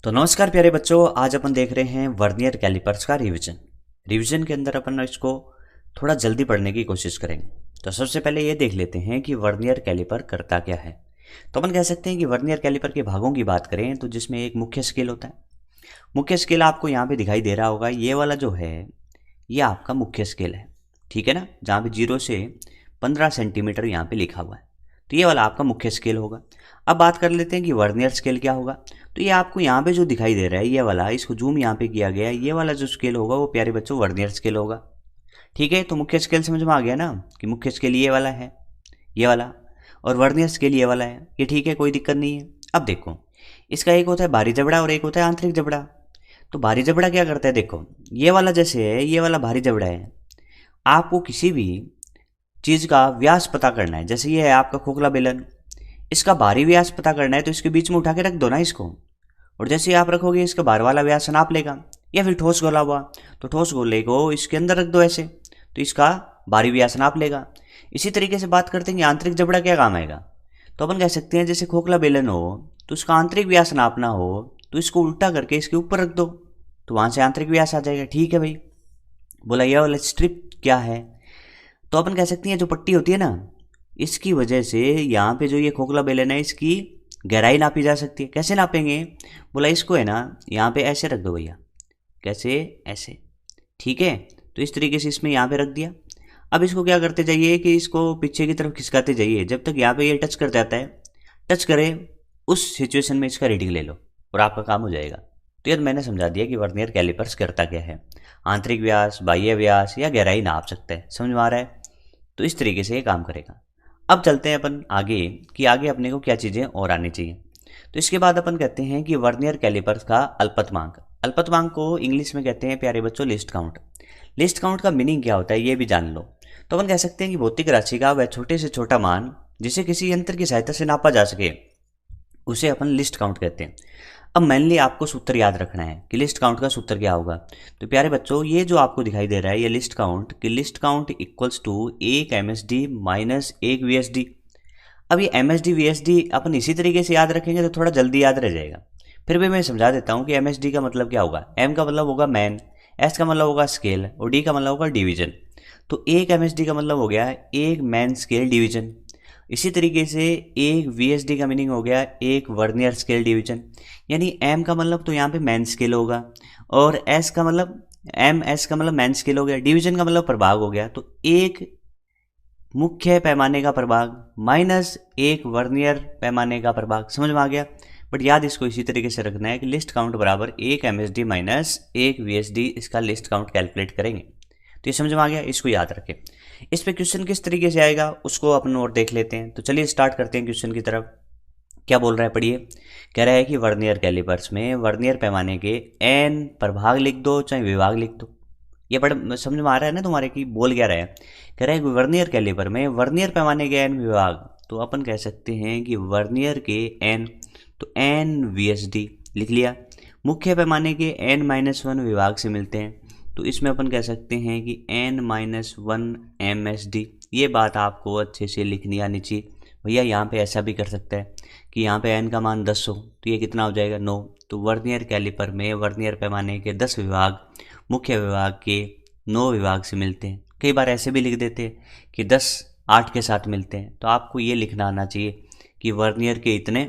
तो नमस्कार प्यारे बच्चों, आज अपन देख रहे हैं वर्नियर कैलिपर्स का रिवीजन के अंदर अपन इसको थोड़ा जल्दी पढ़ने की कोशिश करेंगे। तो सबसे पहले ये देख लेते हैं कि वर्नियर कैलिपर करता क्या है। तो अपन कह सकते हैं कि वर्नियर कैलिपर के भागों की बात करें तो जिसमें एक मुख्य स्केल होता है। मुख्य स्केल आपको यहाँ पे दिखाई दे रहा होगा, ये वाला जो है ये आपका मुख्य स्केल है, ठीक है ना, जहाँ पे 0 से 15 सेंटीमीटर यहाँ पे लिखा हुआ है। तो ये वाला आपका मुख्य स्केल होगा। अब बात कर लेते हैं कि वर्नियर स्केल क्या होगा। तो ये आपको यहाँ पे जो दिखाई दे रहा है ये वाला, इसको जूम यहाँ पे किया गया है, ये वाला जो स्केल होगा वो प्यारे बच्चों वर्नियर स्केल होगा। ठीक है, तो मुख्य स्केल समझ में आ गया ना कि मुख्य स्केल ये वाला है, ये वाला, और वर्नियर स्केल ये वाला है। ये ठीक है, कोई दिक्कत नहीं है। अब देखो, इसका एक होता है बाहरी जबड़ा और एक होता है आंतरिक जबड़ा। तो बाहरी जबड़ा क्या करता है, देखो ये वाला जैसे है, ये वाला बाहरी जबड़ा है। आपको किसी भी चीज़ का व्यास पता करना है, जैसे ये है आपका खोखला बेलन, इसका बाहरी व्यास पता करना है तो इसके बीच में उठा के रख दो ना इसको, और जैसे ही आप रखोगे इसका बाहर वाला व्यास नाप लेगा। या फिर ठोस गोला हुआ तो ठोस गोले को इसके अंदर रख दो ऐसे, तो इसका बाहरी व्यास नाप लेगा। इसी तरीके से बात करते हैं कि आंतरिक जबड़ा क्या काम आएगा। तो अपन कह सकते हैं जैसे खोखला बेलन हो तो उसका आंतरिक व्यास नापना हो तो इसको उल्टा करके इसके ऊपर रख दो, तो वहाँ से आंतरिक व्यास आ जाएगा। ठीक है भाई, बोला ये वाला स्ट्रिप क्या है। तो अपन कह सकते हैं जो पट्टी होती है ना, इसकी वजह से यहाँ पे जो ये खोखला बेलन है इसकी गहराई नापी जा सकती है। कैसे नापेंगे, बोला इसको है ना यहाँ पे ऐसे रख दो भैया, कैसे, ऐसे, ठीक है। तो इस तरीके से इसमें यहाँ पे रख दिया। अब इसको क्या करते जाइए कि इसको पीछे की तरफ खिसकाते जाइए, जब तक यहाँ पे ये टच कर जाता है, टच करे उस सिचुएशन में इसका रीडिंग ले लो और आपका काम हो जाएगा। तो यार मैंने समझा दिया कि वर्नियर कैलिपर्स करता क्या है। आंतरिक व्यास, बाह्य व्यास या गहराई नाप सकता है, समझ में आ रहा है। तो इस तरीके से ये काम करेगा। अब चलते हैं अपन आगे कि आगे अपने को क्या चीज़ें और आनी चाहिए। तो इसके बाद अपन कहते हैं कि वर्नियर कैलिपर्स का अल्पतमांक को इंग्लिश में कहते हैं प्यारे बच्चों लिस्ट काउंट। लिस्ट काउंट का मीनिंग क्या होता है ये भी जान लो। तो अपन कह सकते हैं कि भौतिक राशि का वह छोटे से छोटा मान जिसे किसी यंत्र की सहायता से नापा जा सके उसे अपन लिस्ट काउंट कहते हैं। अब मेनली आपको सूत्र याद रखना है कि लिस्ट काउंट का सूत्र क्या होगा। तो प्यारे बच्चों ये जो आपको दिखाई दे रहा है ये लिस्ट काउंट, कि लिस्ट काउंट इक्वल्स टू एक एमएसडी माइनस एक वीएसडी। अब ये एमएसडी वीएसडी अपन इसी तरीके से याद रखेंगे तो थोड़ा जल्दी याद रह जाएगा। फिर भी मैं समझा देता हूँ कि एमएसडी का मतलब क्या होगा। एम का मतलब होगा मैन, एस का मतलब होगा स्केल और डी का मतलब होगा डिवीजन। तो एक एमएसडी का मतलब हो गया एक मैन स्केल डिवीजन। इसी तरीके से एक वीएसडी का मीनिंग हो गया एक वर्नियर स्केल डिवीजन। यानी एम का मतलब तो यहाँ पे मैन स्केल होगा, और एस का मतलब एम एस का मतलब मैन स्केल हो गया, डिवीजन का मतलब प्रभाग हो गया। तो एक मुख्य पैमाने का प्रभाग माइनस एक वर्नियर पैमाने का प्रभाग, समझ में आ गया। बट याद इसको इसी तरीके से रखना है कि लिस्ट काउंट बराबर एक एमएसडी माइनस एक वीएसडी, इसका लिस्ट काउंट कैलकुलेट करेंगे। तो ये समझ में आ गया, इसको याद रखें। इस पे क्वेश्चन किस तरीके से आएगा उसको अपन और देख लेते हैं। तो चलिए स्टार्ट करते हैं क्वेश्चन की तरफ। क्या बोल रहा है पढ़िए। कह रहा है कि वर्नियर कैलिपर्स में वर्नियर पैमाने के एन प्रभाग लिख दो चाहे विभाग लिख दो। ये पढ़ समझ में आ रहा है ना तुम्हारे की बोल क्या रहा है। कह रहा है कि वर्नियर कैलिपर में वर्नियर पैमाने के एन विभाग, तो अपन कह सकते हैं कि वर्नियर के एन, तो एन वीएसडी लिख लिया। मुख्य पैमाने के एन माइनस वन विभाग से मिलते हैं, तो इसमें अपन कह सकते हैं कि N minus one M S D. ये बात आपको अच्छे से लिखनी आनी चाहिए। भैया यहाँ पे ऐसा भी कर सकता है कि यहाँ पे एन का मान 10 हो तो ये कितना हो जाएगा 9। तो वर्नियर कैलिपर में वर्नियर पैमाने के 10 विभाग मुख्य विभाग के 9 विभाग से मिलते हैं। कई बार ऐसे भी लिख देते हैं कि 10 8 के साथ मिलते हैं। तो आपको ये लिखना आना चाहिए कि वर्नियर के इतने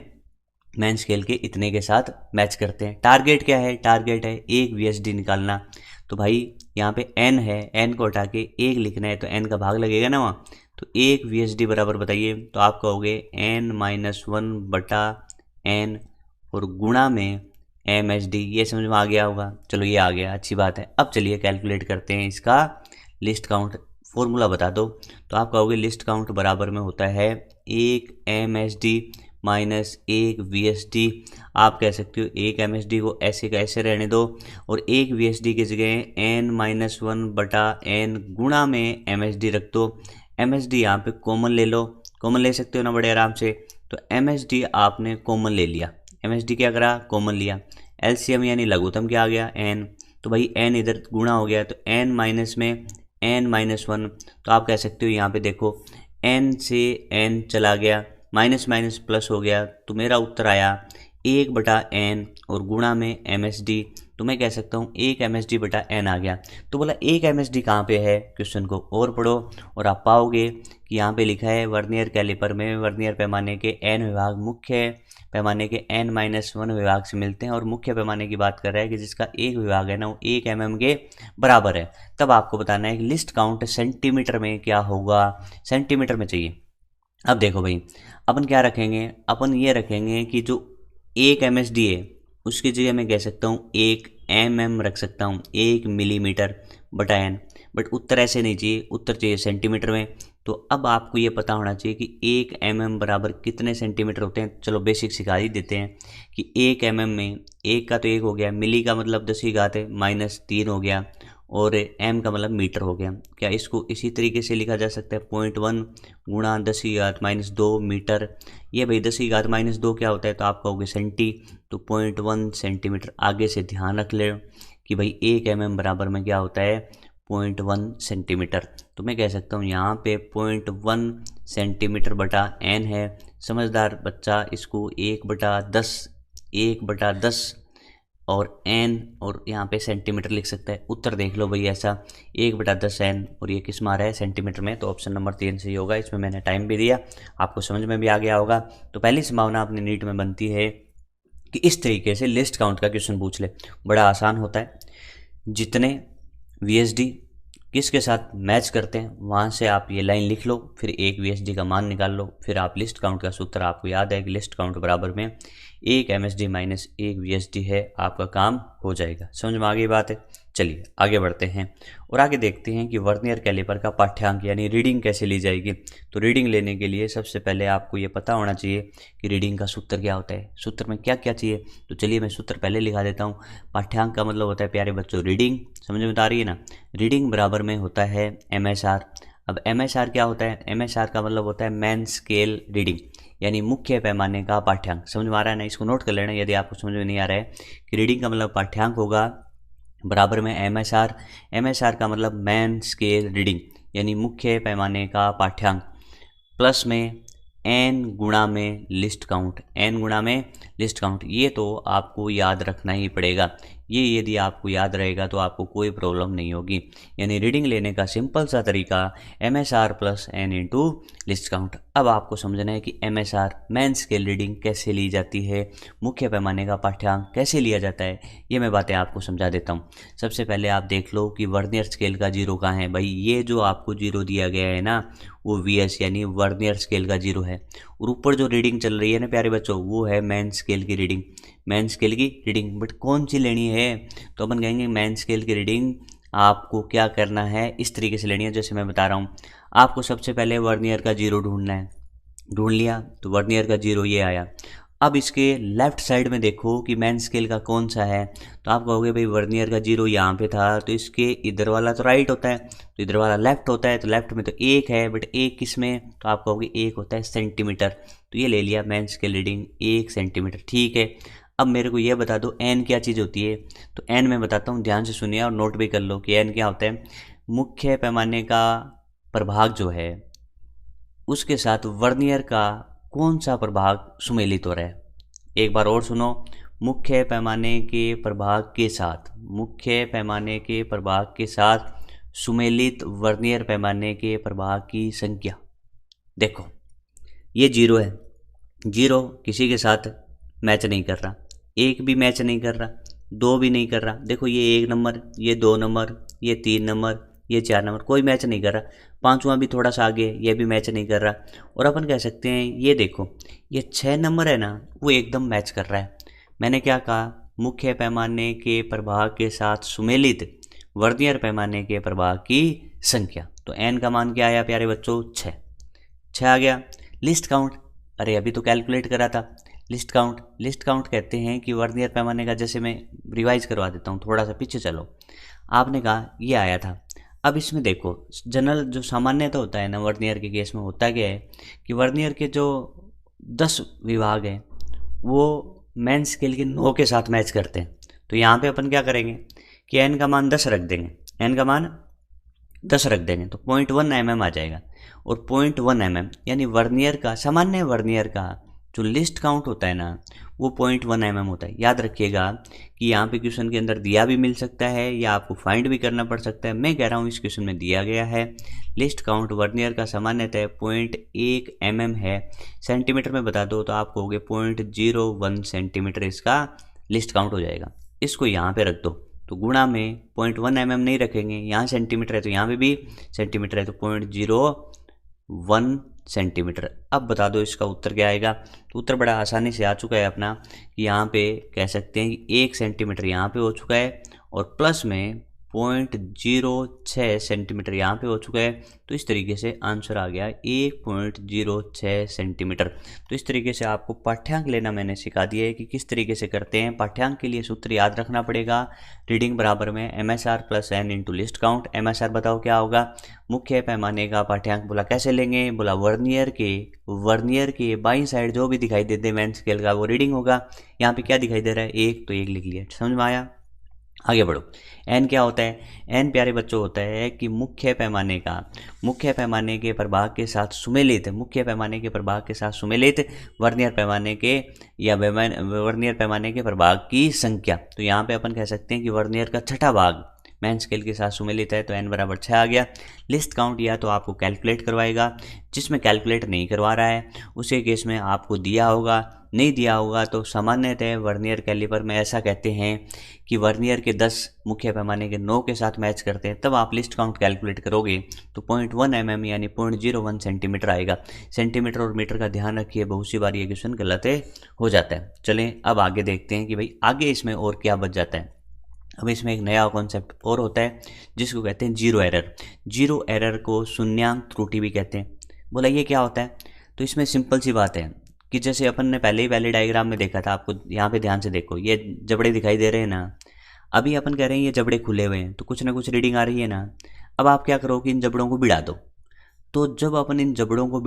मैन स्केल के इतने के साथ मैच करते हैं। टारगेट क्या है, टारगेट है एक वीएसडी निकालना। तो भाई यहाँ पे एन है, एन को हटा के एक लिखना है तो एन का भाग लगेगा ना वहाँ। तो एक वीएसडी बराबर बताइए, तो आप कहोगे एन माइनस वन बटा एन और गुणा में एम एच डी। ये समझ में आ गया होगा। चलो ये आ गया, अच्छी बात है। अब चलिए कैलकुलेट करते हैं इसका लिस्ट काउंट। फॉर्मूला बता दो। तो आप कहोगे लिस्ट काउंट बराबर में होता है एक एम एच डी माइनस एक वी एस डी। आप कह सकते हो एक एम एस डी को ऐसे का ऐसे रहने दो और एक वी एस डी की जगह एन माइनस वन बटा एन गुणा में एम एस डी रख दो। एम एस डी यहाँ पे कॉमन ले लो, कॉमन ले सकते हो ना बड़े आराम से। तो एम एस डी आपने कॉमन ले लिया, एम एस डी क्या करा, कॉमन लिया। एलसीएम यानी लघुत्तम क्या आ गया, एन। तो भाई एन इधर गुणा हो गया तो एन माइनस में एन माइनस वन। तो आप कह सकते हो यहाँ पे देखो एन से एन चला गया, माइनस माइनस प्लस हो गया, तो मेरा उत्तर आया 1/n और गुणा में MSD, तो मैं कह सकता हूँ 1 MSD/n आ गया। तो बोला 1 MSD कहाँ पे है, क्वेश्चन को और पढ़ो और आप पाओगे कि यहाँ पे लिखा है वर्नियर कैलिपर में वर्नियर पैमाने के n विभाग मुख्य पैमाने के n-1 विभाग से मिलते हैं, और मुख्य पैमाने की बात कर रहा है कि जिसका एक विभाग है ना वो 1 mm के बराबर है। तब आपको बताना है कि लिस्ट काउंट सेंटीमीटर में क्या होगा, सेंटीमीटर में चाहिए। अब देखो भाई, अपन क्या रखेंगे, अपन ये रखेंगे कि जो 1 MSD है उसकी जगह मैं कह सकता हूँ 1 mm रख सकता हूँ, 1 mm/n। बट उत्तर ऐसे नहीं चाहिए, उत्तर चाहिए सेंटीमीटर में। तो अब आपको ये पता होना चाहिए कि 1 mm बराबर कितने सेंटीमीटर होते हैं। चलो बेसिक सिखा ही देते हैं कि 1 mm में 1 का तो 1 हो गया, मिली का मतलब 10 की घात है -3 हो गया, और m का मतलब मीटर हो गया। क्या इसको इसी तरीके से लिखा जा सकता है 0.1 गुणा 10 की घात -2 मीटर। ये भाई 10 की घात -2 क्या होता है, तो आप कहोगे सेंटी, तो 0.1 सेंटीमीटर। आगे से ध्यान रख ले कि भाई 1 mm बराबर में क्या होता है 0.1 सेंटीमीटर। तो मैं कह सकता हूँ यहाँ पे 0.1 सेंटीमीटर/n है। समझदार बच्चा इसको 1/10 और n और यहाँ पे सेंटीमीटर लिख सकता है। उत्तर देख लो भाई ऐसा 1/10n, और ये किस में आ रहा है सेंटीमीटर में, तो ऑप्शन नंबर 3 सही होगा। इसमें मैंने टाइम भी दिया, आपको समझ में भी आ गया होगा। तो पहली संभावना अपनी नीट में बनती है कि इस तरीके से लिस्ट काउंट का क्वेश्चन पूछ ले। बड़ा आसान होता है, जितने VSD किसके साथ मैच करते हैं वहाँ से आप ये लाइन लिख लो, फिर एक VSD का मान निकाल लो, फिर आप लिस्ट काउंट का सूत्र आपको याद है कि लिस्ट काउंट बराबर में 1 MSD माइनस 1 VSD है, आपका काम हो जाएगा। समझ में आ गई बात है। चलिए आगे बढ़ते हैं और आगे देखते हैं कि वर्नियर कैलिपर का पाठ्यांक यानी रीडिंग कैसे ली जाएगी। तो रीडिंग लेने के लिए सबसे पहले आपको ये पता होना चाहिए कि रीडिंग का सूत्र क्या होता है, सूत्र में क्या क्या चाहिए। तो चलिए मैं सूत्र पहले लिखा देता हूँ। पाठ्यांक का मतलब होता है प्यारे बच्चों रीडिंग, समझ में आ रही है ना। रीडिंग बराबर में होता है MSR। अब MSR क्या होता है, MSR का मतलब होता है मैन स्केल रीडिंग, यानी मुख्य पैमाने का पाठ्यांक। समझ में आ रहा है ना, इसको नोट कर लेना यदि आपको समझ में नहीं आ रहा है कि रीडिंग का मतलब पाठ्यांक होगा बराबर में MSR। MSR का मतलब मैन स्केल रीडिंग यानी मुख्य पैमाने का पाठ्यांक, प्लस में n गुणा में लिस्ट काउंट, n गुणा में लिस्ट काउंट। ये तो आपको याद रखना ही पड़ेगा, ये यदि आपको याद रहेगा तो आपको कोई प्रॉब्लम नहीं होगी। यानी रीडिंग लेने का सिंपल सा तरीका MSR plus n into list count. अब आपको समझना है कि MSR मैन स्केल रीडिंग कैसे ली जाती है, मुख्य पैमाने का पाठ्यांक कैसे लिया जाता है, ये मैं बातें आपको समझा देता हूँ। सबसे पहले आप देख लो कि वर्नियर स्केल का जीरो कहाँ है। भाई ये जो आपको जीरो दिया गया है ना वो VS यानी वर्नियर स्केल का जीरो है, और ऊपर जो रीडिंग चल रही है ना प्यारे बच्चों वो है मैन स्केल की रीडिंग, मैन स्केल की रीडिंग। बट कौन सी लेनी है, तो अपन कहेंगे मैन स्केल की रीडिंग आपको क्या करना है इस तरीके से लेनी है जैसे मैं बता रहा हूँ। आपको सबसे पहले वर्नियर का जीरो ढूंढना है, ढूंढ लिया तो वर्नियर का जीरो ये आया। अब इसके लेफ्ट साइड में देखो कि मैन स्केल का कौन सा है, तो आप कहोगे भाई वर्नियर का जीरो यहाँ पे था तो इसके इधर वाला तो राइट होता है, तो इधर वाला लेफ्ट होता है, तो लेफ्ट में तो 1 है, बट 1 किस में, तो आप कहोगे 1 होता है सेंटीमीटर। तो ये ले लिया मैन स्केल रीडिंग 1 सेंटीमीटर, ठीक है। अब मेरे को ये बता दो n क्या चीज़ होती है, तो n मैं बताता हूँ, ध्यान से सुनिए और नोट भी कर लो कि n क्या होता है। मुख्य पैमाने का प्रभाग जो है उसके साथ वर्नियर का कौन सा प्रभाग सुमेलित हो रहा है। एक बार और सुनो, मुख्य पैमाने के प्रभाग के साथ, मुख्य पैमाने के प्रभाग के साथ सुमेलित वर्नियर पैमाने के प्रभाग की संख्या। देखो ये जीरो है, जीरो किसी के साथ मैच नहीं कर रहा, 1 भी मैच नहीं कर रहा, 2 भी नहीं कर रहा। देखो ये 1 नंबर, ये 2 नंबर, ये 3 नंबर, ये 4 नंबर, कोई मैच नहीं कर रहा। 5वां भी थोड़ा सा आगे, ये भी मैच नहीं कर रहा। और अपन कह सकते हैं ये देखो ये 6 नंबर है ना वो एकदम मैच कर रहा है। मैंने क्या कहा, मुख्य पैमाने के प्रभाग के साथ सुमेलित वर्नियर पैमाने के प्रभाग की संख्या। तो n का मान क्या आया प्यारे बच्चों, 6 आ गया। लिस्ट काउंट, अरे अभी तो कैलकुलेट करा था। लिस्ट काउंट, लिस्ट काउंट कहते हैं कि वर्नियर पैमाने का, जैसे मैं रिवाइज करवा देता हूँ, थोड़ा सा पीछे चलो। आपने कहा ये आया था, अब इसमें देखो जनरल जो सामान्यतः होता है ना वर्नियर के केस में होता क्या है कि वर्नियर के जो 10 विभाग हैं वो मैन स्केल के 9 के साथ मैच करते हैं। तो यहाँ पे अपन क्या करेंगे कि n का मान 10 रख देंगे, n का मान 10 रख देंगे तो 0.1 mm आ जाएगा। और 0.1 mm यानी वर्नियर का, सामान्य वर्नियर का जो लिस्ट काउंट होता है ना वो 0.1 mm होता है। याद रखिएगा कि यहाँ पे क्वेश्चन के अंदर दिया भी मिल सकता है या आपको फाइंड भी करना पड़ सकता है। मैं कह रहा हूँ इस क्वेश्चन में दिया गया है लिस्ट काउंट वर्नियर का सामान्यतः 0.1 mm है। सेंटीमीटर में बता दो तो आपको हो गए 0.01 सेंटीमीटर इसका लिस्ट काउंट हो जाएगा। इसको यहाँ पे रख दो तो गुणा में 0.1 mm नहीं रखेंगे, यहाँ सेंटीमीटर है तो यहाँ पे भी सेंटीमीटर है तो 0.01 सेंटीमीटर। अब बता दो इसका उत्तर क्या आएगा। तो उत्तर बड़ा आसानी से आ चुका है अपना कि यहाँ पे कह सकते हैं कि 1 सेंटीमीटर यहाँ पे हो चुका है और प्लस में 0.06 सेंटीमीटर यहाँ पे हो चुका है। तो इस तरीके से आंसर आ गया 1.06 सेंटीमीटर। तो इस तरीके से आपको पाठ्यांक लेना मैंने सिखा दिया है कि किस तरीके से करते हैं। पाठ्यांक के लिए सूत्र याद रखना पड़ेगा, रीडिंग बराबर में MSR + N into list count. MSR बताओ क्या होगा, मुख्य पैमाने का पाठ्यांक। बोला कैसे लेंगे, बोला वर्नियर के बाईं साइड जो भी दिखाई देते हैं मेन स्केल का वो रीडिंग होगा। यहाँ पे क्या दिखाई दे रहा है 1, तो 1 लिख लिया। समझ में आया, आगे बढ़ो। एन क्या होता है, एन प्यारे बच्चों होता है कि मुख्य पैमाने के प्रभाग के साथ सुमेलित, मुख्य पैमाने के प्रभाग के साथ सुमेलित वर्नियर पैमाने के या वर्नियर पैमाने के प्रभाग की संख्या। तो यहाँ पे अपन कह सकते हैं कि वर्नियर का छठा भाग मेन स्केल के साथ सुमेलित है तो n बराबर 6 आ गया। लिस्ट काउंट या तो आपको कैलकुलेट करवाएगा, जिसमें कैलकुलेट नहीं करवा रहा है उसे केस में आपको दिया होगा, नहीं दिया होगा तो सामान्यतः वर्नियर कैलिपर में ऐसा कहते हैं कि वर्नियर के 10 मुख्य पैमाने के 9 के साथ मैच करते हैं। तब आप लिस्ट काउंट कैलकुलेट करोगे तो 0.1 mm यानी 0.01 सेंटीमीटर आएगा। सेंटीमीटर और मीटर का ध्यान रखिए, बहुत सी बार ये क्वेश्चन गलत हो जाता है। चलें अब आगे देखते हैं कि भाई आगे इसमें और क्या बच जाता है। अब इसमें एक नया कॉन्सेप्ट और होता है जिसको कहते हैं जीरो एरर। जीरो एरर को शून्यांक त्रुटि भी कहते हैं। बोला ये क्या होता है, तो इसमें सिंपल सी बात है कि जैसे अपन ने पहले डायग्राम में देखा था, आपको यहाँ पे ध्यान से देखो, ये जबड़े दिखाई दे रहे हैं ना। अभी अपन कह रहे हैं ये जबड़े खुले हुए हैं तो कुछ ना कुछ रीडिंग आ रही है ना। अब आप क्या करो कि इन जबड़ों को भिड़ा दो। तो जब अपन इन जबड़ों को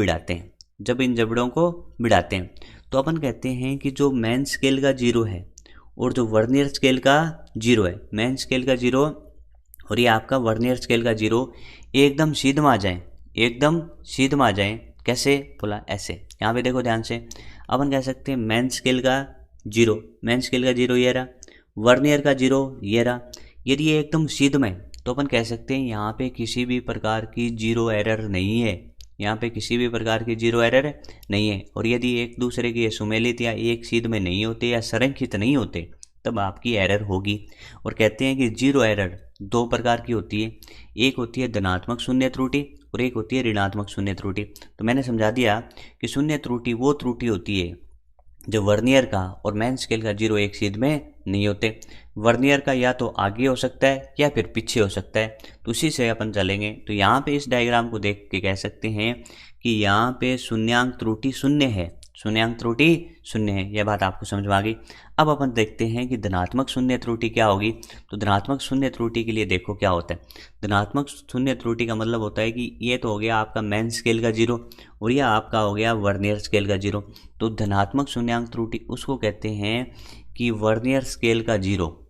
भिड़ाते हैं तो अपन कहते हैं कि जो मेन स्केल का जीरो है और जो वर्नियर स्केल का जीरो है, मेन स्केल का जीरो और ये आपका वर्नियर स्केल का जीरो एकदम सीध में आ जाए। कैसे, बोला ऐसे। यहाँ पे देखो ध्यान से, अपन कह सकते हैं मेन स्केल का जीरो ये रहा, वर्नियर का जीरो ये रहा। यदि ये एकदम सीध में तो अपन कह सकते हैं यहाँ पे किसी भी प्रकार की जीरो एरर नहीं है, और यदि एक दूसरे के सुमेलित या एक सीध में नहीं होते या संरेखित नहीं होते तब आपकी एरर होगी। और कहते हैं कि जीरो एरर 2 प्रकार की होती है, एक होती है धनात्मक शून्य त्रुटि और एक होती है ऋणात्मक शून्य त्रुटि। तो मैंने समझा दिया कि शून्य त्रुटि वो त्रुटि होती है जो वर्नियर का और मेन स्केल का जीरो एक सीध में नहीं होते। वर्नियर का या तो आगे हो सकता है या फिर पीछे हो सकता है, तो उसी से अपन चलेंगे। तो यहाँ पे इस डायग्राम को देख के कह सकते हैं कि यहाँ पे शून्यांक त्रुटि शून्य है, यह बात आपको समझ में आ गई। अब अपन देखते हैं कि धनात्मक शून्य त्रुटि क्या होगी। तो धनात्मक शून्य त्रुटि के लिए देखो क्या होता है। धनात्मक शून्य त्रुटि का मतलब होता है कि ये तो हो गया आपका मेन स्केल का जीरो और यह आपका हो गया वर्नियर स्केल का जीरो। तो धनात्मक शून्यांक त्रुटि उसको कहते हैं कि वर्नियर स्केल का जीरो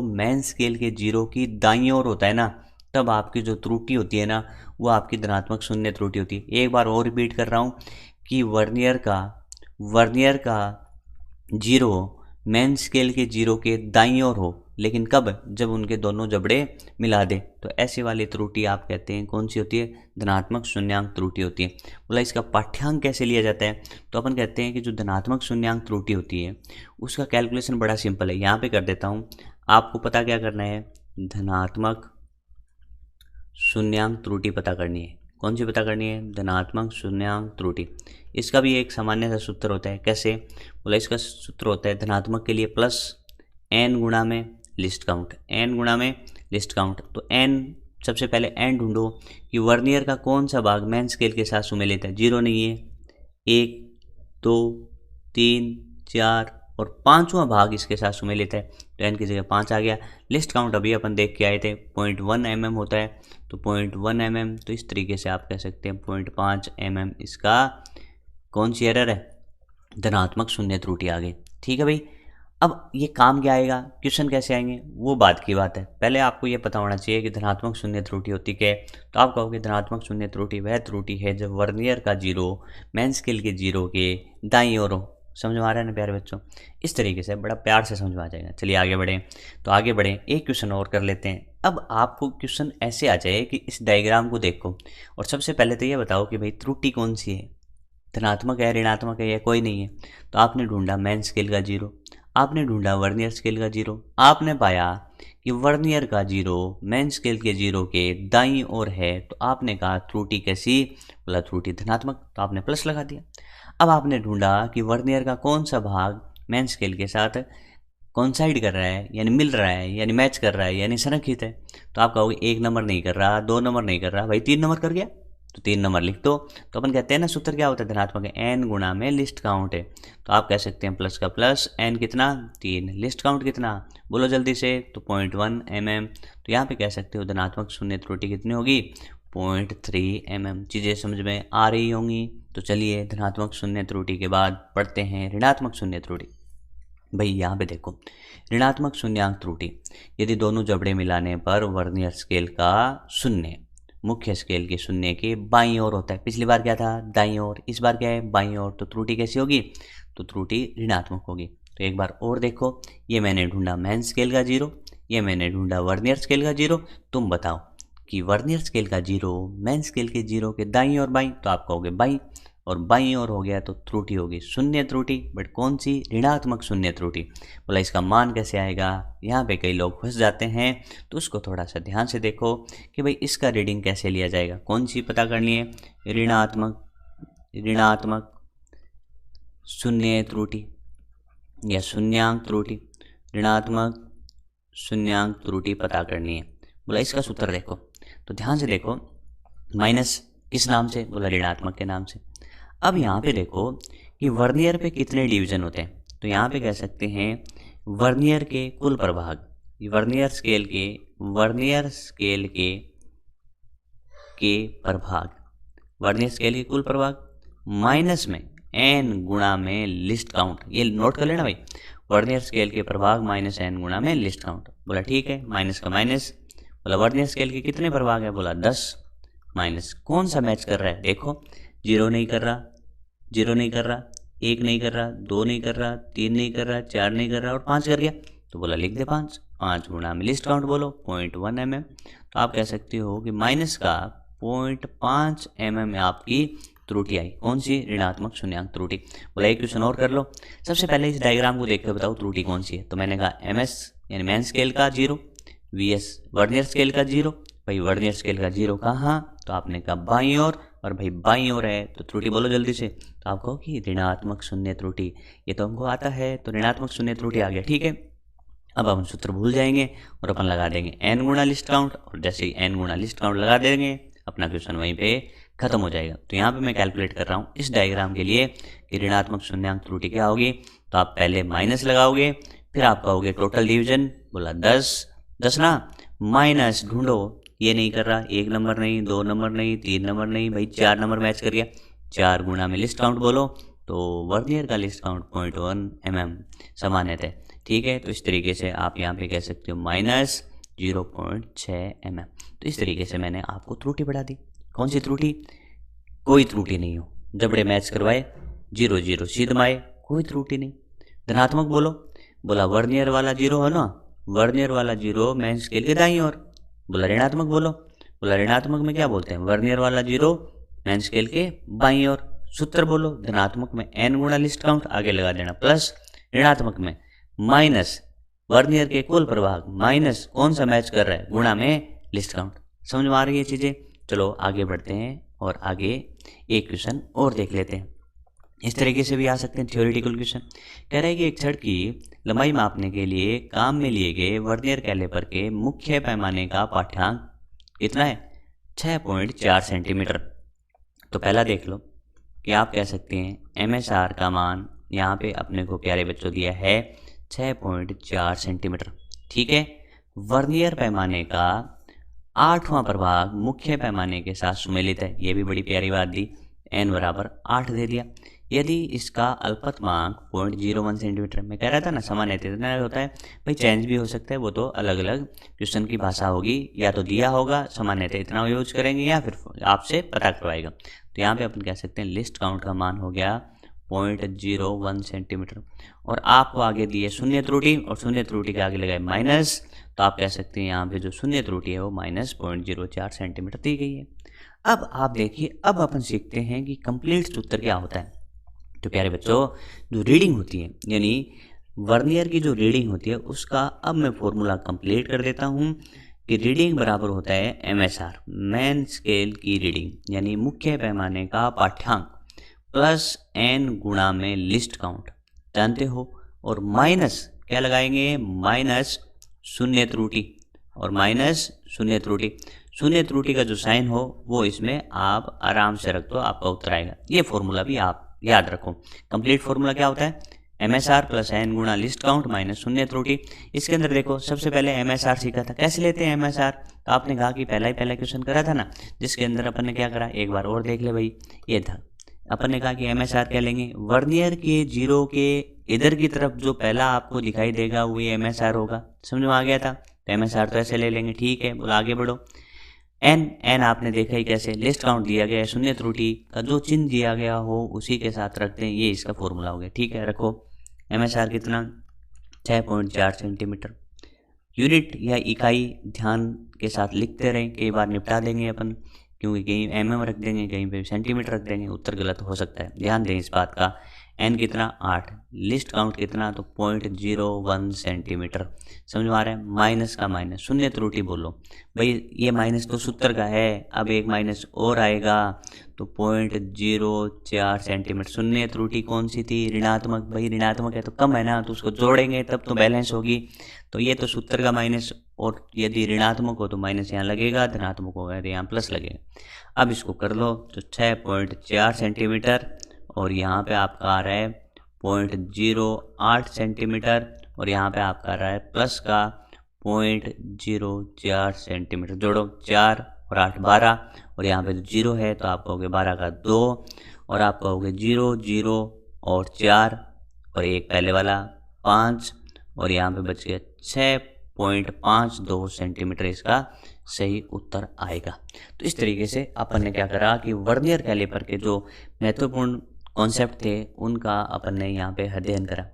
मेन स्केल के जीरो की दाईं ओर होता है ना, तब आपकी जो त्रुटि होती है ना वो आपकी धनात्मक शून्य त्रुटि होती है। एक बार और रिपीट कर रहा हूँ कि वर्नियर का जीरो मेन स्केल के जीरो के दाईं ओर हो, लेकिन कब, जब उनके दोनों जबड़े मिला दे। तो ऐसी वाली त्रुटि आप कहते हैं कौन सी होती है, धनात्मक शून्यांक त्रुटि होती है। बोला इसका पाठ्यांक कैसे लिया जाता है, तो अपन कहते हैं कि जो धनात्मक शून्यांक त्रुटि होती है उसका कैलकुलेशन बड़ा सिंपल है। यहाँ पे कर देता हूँ, आपको पता क्या करना है, धनात्मक शून्यांक त्रुटि पता करनी है। कौन सी पता करनी है, धनात्मक शून्यांक त्रुटि। इसका भी एक सामान्य सा सूत्र होता है। कैसे, बोला इसका सूत्र होता है धनात्मक के लिए प्लस n गुणा में लिस्ट काउंट, तो n सबसे पहले n ढूंढो कि वर्नियर का कौन सा भाग मेन स्केल के साथ सुमेलित है। जीरो नहीं है, 1 2 3 4 और 5वां भाग इसके साथ सुमेलित है तो n की जगह 5 आ गया। लिस्ट काउंट अभी अपन देख के आए थे 0.1 mm होता है, तो 0.1 mm, तो इस तरीके से आप कह सकते हैं 0.5 mm इसका कौन सी एरर है, धनात्मक शून्य त्रुटि आ गई। ठीक है भाई, अब ये काम क्या आएगा, क्वेश्चन कैसे आएंगे वो बात की बात है। पहले आपको ये पता होना चाहिए कि धनात्मक शून्य त्रुटि होती क्या है। तो आप कहोगे धनात्मक शून्य त्रुटि वह त्रुटि है जब वर्नियर का जीरो मेन स्केल के जीरो के दाईं ओर हो। समझ में आ रहा है ना प्यारे बच्चों? इस तरीके से बड़ा प्यार से समझ में आ जाएगा। चलिए आगे बढ़ें। तो आगे बढ़ें, एक क्वेश्चन और कर लेते हैं। अब आपको क्वेश्चन ऐसे आ जाए कि इस डायग्राम को देखो और सबसे पहले तो ये बताओ कि भाई त्रुटि कौन सी है, धनात्मक है, ऋणात्मक है या कोई नहीं है। तो आपने ढूंढा मेन स्केल का 0, आपने ढूंढा वर्नियर स्केल का 0, आपने पाया कि वर्नियर का 0 मेन स्केल के 0 के दाईं ओर है। तो आपने कहा त्रुटि कैसी, बोला त्रुटि धनात्मक, तो आपने प्लस लगा दिया। अब आपने ढूंढा कि वर्नियर का कौन सा भाग मेन स्केल के साथ कोइंसाइड कर रहा है, यानी मिल रहा है, यानी मैच कर रहा है, यानी संरेखित है। तो आप कहोगे 1 नंबर नहीं कर रहा, 2 नंबर नहीं कर रहा, भाई 3 नंबर कर गया, तो 3 नंबर लिख दो। तो अपन कहते हैं ना सूत्र क्या होता है धनात्मक है, एन गुणा में लिस्ट काउंट है। तो आप कह सकते हैं प्लस का प्लस, एन कितना 3, लिस्ट काउंट कितना बोलो जल्दी से, तो 0.1 mm। तो यहाँ पे कह सकते हो धनात्मक शून्य त्रुटि कितनी होगी, 0.3 mm। चीज़ें समझ में आ रही होंगी। तो चलिए धनात्मक शून्य त्रुटि के बाद पढ़ते हैं ऋणात्मक शून्य त्रुटि। भाई यहाँ पे देखो, ऋणात्मक शून्यांक त्रुटि, यदि दोनों जबड़े मिलाने पर वर्नियर स्केल का शून्य मुख्य स्केल के शून्य के बाईं ओर होता है। पिछली बार क्या था, दाईं ओर, इस बार क्या है, बाईं ओर। तो त्रुटि कैसी होगी, तो त्रुटि ऋणात्मक होगी। तो एक बार और देखो, ये मैंने ढूंढा मेन स्केल का 0, ये मैंने ढूंढा वर्नियर स्केल का 0। तुम बताओ कि वर्नियर स्केल का 0 मेन स्केल के 0 के दाईं और बाईं, तो आप कहोगे बाईं, और बाईं ओर हो गया तो त्रुटि होगी शून्य त्रुटि, बट कौन सी, ऋणात्मक शून्य त्रुटि। बोला इसका मान कैसे आएगा, यहाँ पे कई लोग फंस जाते हैं, तो उसको थोड़ा सा ध्यान से देखो कि भाई इसका रीडिंग कैसे लिया जाएगा, कौन सी पता करनी है, ऋणात्मक शून्य त्रुटि या शून्यांक त्रुटि, ऋणात्मक शून्यांक त्रुटि पता करनी है। बोला इसका सूत्र देखो, तो ध्यान से देखो, माइनस किस नाम से, बोला ऋणात्मक के नाम से। अब यहाँ पे देखो कि वर्नियर पे कितने डिवीजन होते हैं, तो यहाँ पे कह सकते हैं वर्नियर के कुल प्रभाग, वर्नियर स्केल के प्रभाग, वर्नियर स्केल के कुल प्रभाग माइनस में n गुणा में लिस्ट काउंट। ये नोट कर लेना भाई, वर्नियर स्केल के प्रभाग माइनस n गुणा में लिस्ट काउंट। बोला ठीक है, माइनस का माइनस। बोला वर्नियर स्केल के कितने प्रभाग है, बोला 10, माइनस कौन सा मैच कर रहा है, देखो 0 नहीं कर रहा, 0 नहीं कर रहा, 1 नहीं कर रहा, 2 नहीं कर रहा, 3 नहीं कर रहा, 4 नहीं कर रहा और 5 कर गया। तो बोला लिख दे 5, 5 गुणा में लिस्ट काउंट बोलो 0.1 mm। तो आप कह सकते हो कि माइनस का 0.5 mm आपकी त्रुटि आई, कौन सी, ऋणात्मक शून्यांक त्रुटि। बोला एक क्वेश्चन और कर लो, सबसे पहले इस डायग्राम को देख कर बताओ त्रुटि कौन सी है। तो मैंने कहा MS यानी मेन स्केल का 0, VS वर्नियर स्केल का 0। भाई वर्नियर स्केल का 0 कहाँ, तो आपने कहा बाईं ओर, और भाई बाईं ओर है तो त्रुटि बोलो जल्दी से। तो आप कहो कि ऋणात्मक शून्य त्रुटि, ये तो हमको आता है, तो ऋणात्मक शून्य त्रुटि आ गया, ठीक है। अब हम सूत्र भूल जाएंगे और अपन लगा देंगे n गुणा लिस्ट काउंट, और जैसे ही n गुणा लिस्ट काउंट लगा देंगे अपना क्वेश्चन वहीं पे खत्म हो जाएगा। तो यहाँ पे मैं कैलकुलेट कर रहा हूँ इस डायग्राम के लिए कि ऋणात्मक शून्यांक त्रुटि क्या होगी। तो आप पहले माइनस लगाओगे, फिर आप कहोगे टोटल डिवीजन, बोला 10 ना, माइनस ढूंढो, ये नहीं कर रहा, 1 नंबर नहीं, 2 नंबर नहीं, 3 नंबर नहीं, भाई 4 नंबर मैच कर गया, 4 गुणा में लिस्ट काउंट बोलो, तो वर्नियर का लिस्ट काउंट 0.1 mm सामान्यतः, ठीक है। तो इस तरीके से आप यहाँ पे कह सकते हो माइनस 0.6 mm। तो इस तरीके से मैंने आपको त्रुटि बढ़ा दी। कौन सी त्रुटि, कोई त्रुटि नहीं हो, जबड़े मैच करवाए 0 0 सीध माए, कोई त्रुटि नहीं। धनात्मक बोलो, बोला वर्नियर वाला 0 है ना, वर्नियर वाला 0 मेन स्केल के दाईं ओर। बोला ऋणात्मक बोलो, बोला ऋणात्मक में क्या बोलते हैं, वर्नियर वाला 0 मेन स्केल के बाईं ओर। सूत्र बोलो, धनात्मक में n गुणा लिस्ट काउंट आगे लगा देना, प्लस ऋणात्मक में माइनस वर्नियर के कुल प्रभाग माइनस कौन सा मैच कर रहा है, गुणा में लिस्ट काउंट। समझ में आ रही है चीजें। चलो आगे बढ़ते हैं और आगे एक क्वेश्चन और देख लेते हैं। इस तरीके से भी आ सकते हैं थ्योरेटिकल क्वेश्चन। कह रहा है कि एक छड़ की लंबाई मापने के लिए काम में लिए गए वर्नियर कैलिपर के मुख्य पैमाने का पाठ्यांक कितना है, 6.4 सेंटीमीटर। तो पहला देख लो कि आप कह सकते हैं MSR का मान यहाँ पे अपने को प्यारे बच्चों दिया है 6.4 सेंटीमीटर, ठीक है। वर्नियर पैमाने का 8वां प्रभाग मुख्य पैमाने के साथ सुमेलित है, ये भी बड़ी प्यारी बात दी, n बराबर 8 दे दिया। यदि इसका अल्पतमांक 0.01 सेंटीमीटर में कह रहा था ना, सामान्यतः इतना होता है, भाई चेंज भी हो सकता है, वो तो अलग अलग क्वेश्चन की भाषा होगी, या तो दिया होगा सामान्यतः इतना यूज करेंगे या फिर आपसे पता करवाएगा। तो यहाँ पे अपन कह सकते हैं लिस्ट काउंट का मान हो गया 0.01 सेंटीमीटर। और आपको आगे दिए शून्य त्रुटि और शून्य त्रुटि के आगे लगाए माइनस, तो आप कह सकते हैं यहाँ पे जो शून्य त्रुटि है वो -0.04 सेंटीमीटर दी गई है। अब आप देखिए, अब अपन सीखते हैं कि कंप्लीट सूत्र क्या होता है। तो प्यारे बच्चों, जो रीडिंग होती है यानी वर्नियर की जो रीडिंग होती है उसका अब मैं फॉर्मूला कंप्लीट कर देता हूँ कि रीडिंग बराबर होता है MSR, मेन स्केल की रीडिंग यानी मुख्य पैमाने का पाठ्यांक, प्लस n गुणा में लिस्ट काउंट, जानते हो, और माइनस क्या लगाएंगे, माइनस शून्य त्रुटि, और माइनस शून्य त्रुटि। शून्य त्रुटि का जो साइन हो वो इसमें आप आराम से रख दो, आपका उत्तर आएगा। ये फॉर्मूला भी आप याद रखो। कंप्लीट फॉर्मूला क्या होता है, MSR प्लस n गुणा लिस्ट काउंट माइनस शून्य त्रुटि। इसके अंदर देखो, सबसे पहले MSR सीखा था, कैसे लेते हैं MSR, तो आपने कहा कि पहला क्वेश्चन करा था ना, जिसके अंदर अपन ने क्या करा, एक बार और देख ले भाई, ये था अपन ने कहा कि MSR क्या लेंगे, वर्नियर के जीरो के इधर की तरफ जो पहला आपको दिखाई देगा वो MSR होगा। समझ में आ गया था, तो MSR तो ऐसे ले लेंगे, ठीक है, बोलो आगे बढ़ो। n आपने देखा ही कैसे, लिस्ट काउंट दिया गया है, शून्य त्रुटि का जो चिन्ह दिया गया हो उसी के साथ रखते हैं, ये इसका फॉर्मूला हो गया, ठीक है। रखो MSR कितना, 6.4 सेंटीमीटर। यूनिट या इकाई ध्यान के साथ लिखते रहें, कई बार निपटा देंगे अपन, क्योंकि कहीं mm रख देंगे, कहीं पे सेंटीमीटर रख देंगे, उत्तर गलत हो सकता है, ध्यान दें इस बात का। n कितना, 8, लिस्ट काउंट कितना, तो 0.01 सेंटीमीटर। समझ में आ रहा है, माइनस का माइनस, शून्य त्रुटि बोलो भाई, ये माइनस तो सूत्र का है, अब एक माइनस और आएगा तो 0.04 सेंटीमीटर। शून्य त्रुटि कौन सी थी, ऋणात्मक, भाई ऋणात्मक है तो कम है ना, तो उसको जोड़ेंगे तब तो बैलेंस होगी, तो ये तो सूत्र का माइनस, और यदि ऋणात्मक हो तो माइनस यहाँ लगेगा, धनात्मक होगा तो यहाँ प्लस लगेगा। अब इसको कर लो, तो 6.4 सेंटीमीटर और यहाँ पे आपका आ रहा है 0.08 सेंटीमीटर, और यहाँ पे आपका आ रहा है प्लस का 0.04 सेंटीमीटर। जोड़ो, 4 और 8 12, और यहाँ पे जो 0 है तो आप कहोगे 12 का 2, और आप कहोगे 0 0 और 4 और एक पहले वाला 5, और यहाँ पे बच गया 6.52 सेंटीमीटर, इसका सही उत्तर आएगा। तो इस तरीके से अपन ने क्या करा कि वर्नियर कैलिपर के जो महत्वपूर्ण कॉन्सेप्ट थे उनका अपन ने यहाँ पे अध्ययन करा।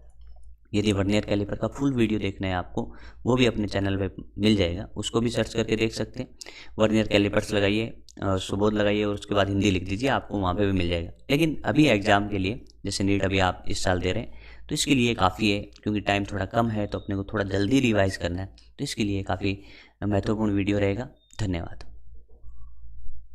यदि वर्नियर कैलिपर का फुल वीडियो देखना है आपको, वो भी अपने चैनल पे मिल जाएगा, उसको भी सर्च करके देख सकते हैं। वर्नियर कैलिपर्स लगाइए, सुबोध लगाइए और उसके बाद हिंदी लिख दीजिए, आपको वहाँ पे भी मिल जाएगा। लेकिन अभी एग्जाम के लिए, जैसे नीट अभी आप इस साल दे रहे हैं, तो इसके लिए काफ़ी है, क्योंकि टाइम थोड़ा कम है तो अपने को थोड़ा जल्दी रिवाइज करना है, तो इसके लिए काफ़ी महत्वपूर्ण वीडियो रहेगा। धन्यवाद।